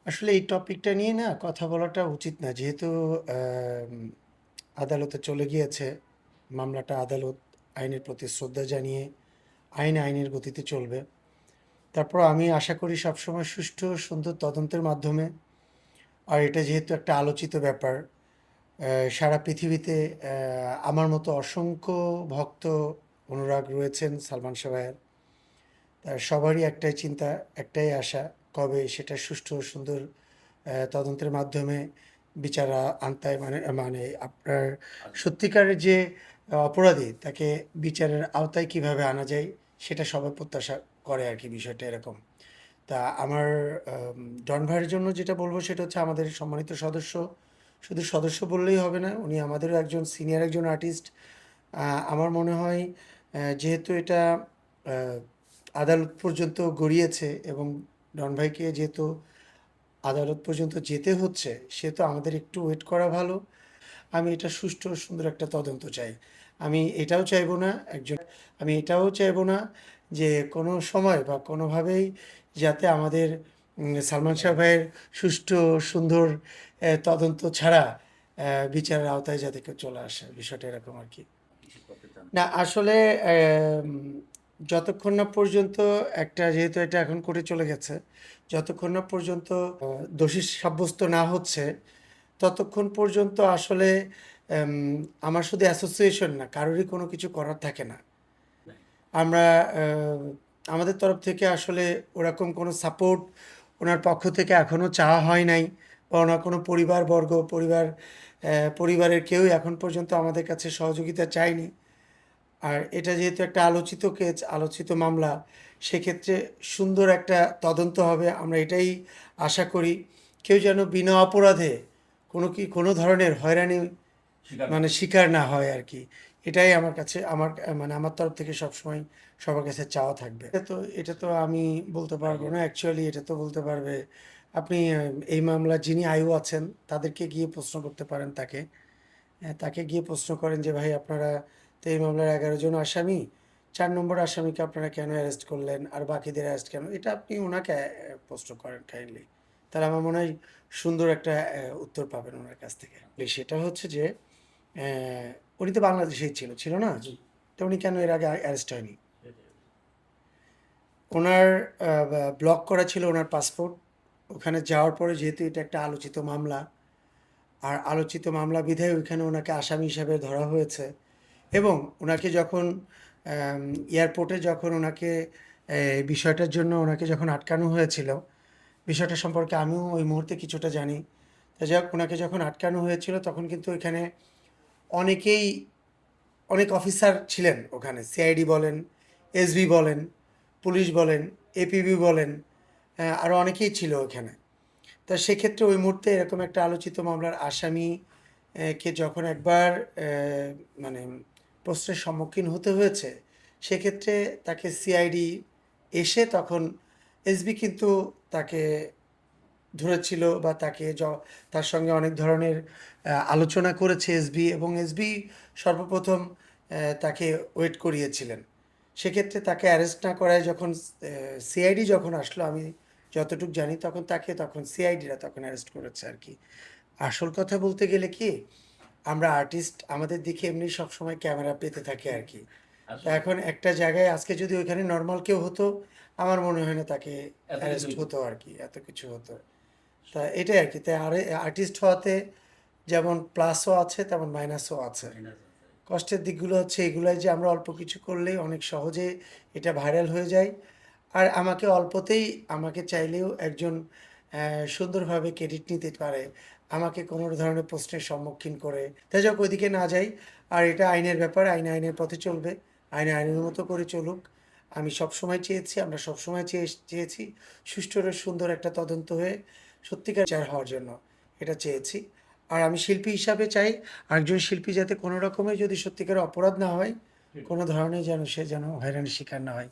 আসলে এই টপিকটা নিয়ে না কথা বলাটা উচিত না। যেহেতু আম আদালতে চলে গিয়েছে, মামলাটা আদালত আইনের প্রতি শ্রদ্ধা জানিয়ে আইনের গতিতে চলবে। তারপর আমি আশা করি সবসময় সুষ্ঠু সুন্দর তদন্তের মাধ্যমে, আর এটা যেহেতু একটা আলোচিত ব্যাপার, সারা পৃথিবীতে আমার মতো অসংখ্য ভক্ত অনুরাগ রয়েছেন সালমান শাহ ভাইয়ের। তার সবারই একটাই চিন্তা, একটাই আশা, কবে সেটা সুষ্ঠু ও সুন্দর তদন্তের মাধ্যমে বিচার আনতায় মানে মানে আপনার সত্যিকারের যে অপরাধী তাকে বিচারের আওতায় কিভাবে আনা যায় সেটা সবাই প্রত্যাশা করে আর কি। বিষয়টা এরকম। তা আমার ডন ভাইয়ের জন্য যেটা বলবো সেটা হচ্ছে আমাদের সম্মানিত সদস্য, শুধু সদস্য বললেই হবে না, উনি আমাদেরও একজন সিনিয়র একজন আর্টিস্ট। আমার মনে হয় যেহেতু এটা আহ, আদালত পর্যন্ত গড়িয়েছে এবং ডন ভাইকে যেহেতু আদালত পর্যন্ত যেতে হচ্ছে, সেহেতু আমাদের একটু ওয়েট করা ভালো। আমি এটা সুষ্ঠু ও সুন্দর একটা তদন্ত চাই। আমি এটাও চাইবো না একজন আমি এটাও চাইবো না যে কোনো সময় বা কোনোভাবেই যাতে আমাদের সালমান শাহ ভাইয়ের সুষ্ঠু ও সুন্দর তদন্ত ছাড়া বিচারের আওতায় যাতে কেউ চলে আসে, বিষয়টা এরকম আর কি। না আসলে আম, যতক্ষণ না পর্যন্ত একটা, যেহেতু এটা এখন কোর্টে চলে গেছে, যতক্ষণ না পর্যন্ত দোষী সাব্যস্ত না হচ্ছে ততক্ষণ পর্যন্ত আসলে আম, আমার শুধু অ্যাসোসিয়েশন না, কারোরই কোনো কিছু করার থাকে না। আমরা আমাদের তরফ থেকে আসলে ওরকম কোনো সাপোর্ট ওনার পক্ষ থেকে এখনও চাওয়া হয় নাই, বা ওনার কোনো পরিবারের কেউই এখন পর্যন্ত আমাদের কাছে সহযোগিতা চায়নি। আর এটা যেহেতু একটা আলোচিত কেস, আলোচিত মামলা, সেক্ষেত্রে সুন্দর একটা তদন্ত হবে, আমরা এটাই আশা করি। কেউ যেন বিনা অপরাধে কোনো ধরনের হয়রানি শিকার না হয় আর কি। এটাই আমার কাছে আমার তরফ থেকে সবসময় সবার কাছে চাওয়া থাকবে। এটা তো আমি বলতে পারবো না অ্যাকচুয়ালি, এটা তো বলতে পারবে আপনি। এই মামলার যিনি আয়ু আছেন তাদেরকে গিয়ে প্রশ্ন করতে পারেন তাকে। তাকে গিয়ে প্রশ্ন করেন যে ভাই আপনারা তো এই মামলার 11 জন আসামি, 4 নম্বর আসামিকে আপনারা কেন অ্যারেস্ট করলেন আর বাকিদের অ্যারেস্ট কেন, এটা আপনি ওনাকে প্রশ্ন করেন কাইন্ডলি। তাহলে আমার মনে হয় সুন্দর একটা উত্তর পাবেন ওনার কাছ থেকে। সেটা হচ্ছে যে উনি তো বাংলাদেশেই ছিল না? তো উনি কেন এর আগে অ্যারেস্ট হয়নি? ওনার ব্লক করা ছিল ওনার পাসপোর্ট। ওখানে যাওয়ার পরে যেহেতু এটা একটা আলোচিত মামলা, আর আলোচিত মামলা বিধায় ওইখানে ওনাকে আসামি হিসাবে ধরা হয়েছে। এবং ওনাকে যখন এয়ারপোর্টে যখন ওনাকে বিষয়টার জন্য ওনাকে যখন আটকানো হয়েছিল, বিষয়টা সম্পর্কে আমিও ওই মুহূর্তে কিছুটা জানি। তা যাক, ওনাকে যখন আটকানো হয়েছিল তখন কিন্তু ওইখানে অনেকেই, অনেক অফিসার ছিলেন ওখানে, সিআইডি বলেন, এসবি বলেন, পুলিশ বলেন, এপিবি বলেন, আরও অনেকেই ছিল ওখানে। তা সেক্ষেত্রে ওই মুহূর্তে এরকম একটা আলোচিত মামলার আসামি কে যখন একবার মানে প্রশ্নের সম্মুখীন হতে হয়েছে, সেক্ষেত্রে তাকে সিআইডি এসে তখন এসবি কিন্তু তাকে ধরেছিল, বা তার সঙ্গে অনেক ধরনের আলোচনা করেছে এসবি, এবং এসবি সর্বপ্রথম তাকে ওয়েট করিয়েছিলেন। সেক্ষেত্রে তাকে অ্যারেস্ট না করায় যখন সিআইডি যখন আসলো, আমি যতটুকু জানি তখন সিআইডিরা তখন অ্যারেস্ট করেছে আর কি। আসল কথা বলতে গেলে কি, আমরা আর্টিস্ট, আমাদের দিকে এমনি সবসময় ক্যামেরা পেতে থাকে আর কি। তো এখন একটা জায়গায় আজকে যদি ওইখানে নর্মাল কেউ হতো, আমার মনে হয় না তাকে অ্যারেস্ট হতো আর কি, এত কিছু হতো। তা এটাই আর কি। তাই আর্টিস্ট হওয়াতে যেমন প্লাসও আছে তেমন মাইনাসও আছে। কষ্টের দিকগুলো হচ্ছে এগুলাই যে আমরা অল্প কিছু করলেই অনেক সহজে এটা ভাইরাল হয়ে যায়। আর আমাকে চাইলেও একজন সুন্দরভাবে ক্রেডিট নিতে পারে, আমাকে কোনো ধরনের প্রশ্নের সম্মুখীন করে। তাই যাক, ওইদিকে না যাই। আর এটা আইনের ব্যাপার, আইনের পথে চলবে, আইনের মতো করে চলুক। আমি সবসময় চেয়েছি, আমরা সবসময় চেয়েছি সুষ্ঠু ও সুন্দর একটা তদন্ত হয়ে সত্যিকার বিচার হওয়ার জন্য, এটা চেয়েছি। আর আমি শিল্পী হিসাবে চাই আরেকজন শিল্পী যাতে কোনো রকমের, যদি সত্যিকার অপরাধ না হয়, কোনো ধরনের যেন সে যেন হয়রানির শিকার না হয়।